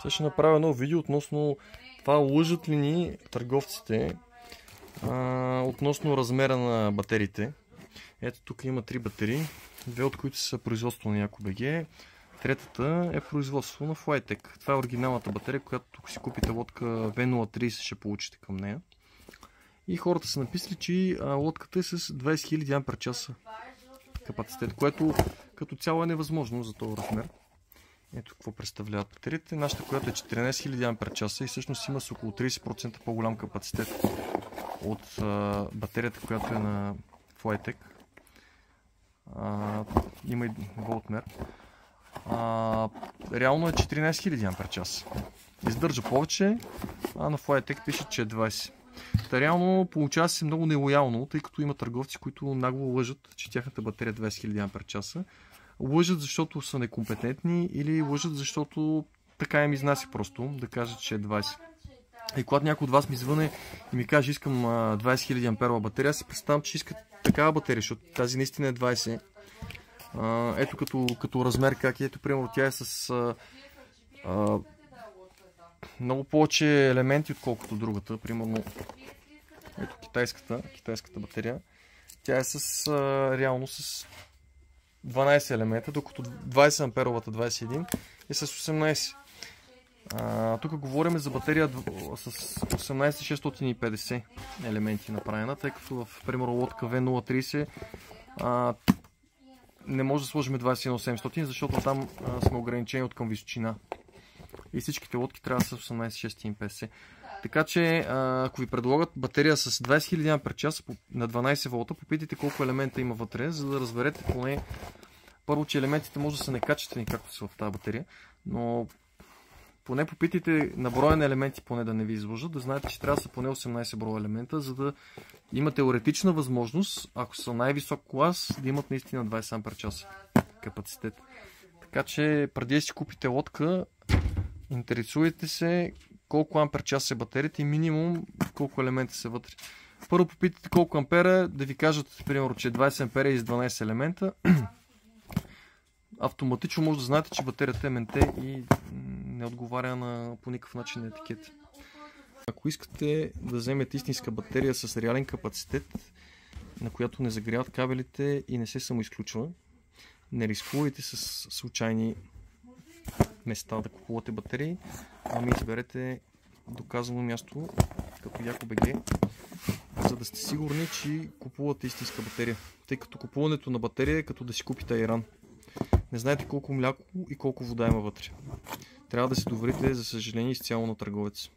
Сега ще направя едно видео относно това, лъжат ли ни търговците относно размера на батериите. Ето тук има 3 батерии, две от които са производство на Яко.бг, третата е производство на Flytek. Това е оригиналната батерия, която тук си купите лодка V030 ще получите към нея. И хората са написали, че лодката е с 20 000 А/час капацитет, което като цяло е невъзможно за този размер. Ето какво представляват батериите. Нашата, която е 14 000 А/час и всъщност има с около 30% по-голям капацитет от батерията, която е на Flytek. Има и волтмер. Реално е 14 000 А/час. Издържа повече, а на Flytek пише, че е 20. Та реално получава се много нелоялно, тъй като има търговци, които нагло лъжат, че тяхната батерия е 20 000 А/час. Лъжат, защото са некомпетентни, или лъжат, защото така им изнася просто да кажат, че е 20. И когато някой от вас ми звъне и ми каже, искам 20 000 А батерия, аз си представям, че иска такава батерия, защото тази наистина е 20. Ето като размер как е. Ето, примерно, тя е с много повече елементи, отколкото другата. Примерно, ето китайската батерия. Тя е реално с 12 елемента, докато 20 амперовата 21 е с 18. Тук говорим за батерия с 18650 елементи направена, тъй като в примерно лодка V030 не може да сложим 21700, защото там сме ограничени от към височина. И всичките лодки трябва да са 18650. Така че, ако ви предлагат батерия с 20 000 А/час на 12 волта, попитайте колко елемента има вътре, за да разберете поне първо, че елементите може да са некачествени, както са в тази батерия, но поне попитайте на броя на елементи, поне да не ви излъжат, да знаете, че трябва да са поне 18 броя елемента, за да има теоретична възможност, ако са най-висок клас, да имат наистина 20 А/час капацитет. Така че, преди да си купите лодка, интересуйте се колко ампер-час е батерията и минимум колко елемента са вътре. Първо попитайте колко ампера, да ви кажат, примерно, че 20 ампера и с 12 елемента. Автоматично може да знаете, че батерията е менте и не отговаря по никакъв начин на етикет. Ако искате да вземете истинска батерия с реален капацитет, на която не загряват кабелите и не се самоизключва, не рискувайте с случайни места да купувате батерии, ами изберете доказано място като Яко.бг, за да сте сигурни, че купувате истинска батерия. Тъй като купуването на батерия е като да си купите айран. Не знаете колко мляко и колко вода има вътре. Трябва да се доверите, за съжаление, изцяло на търговец.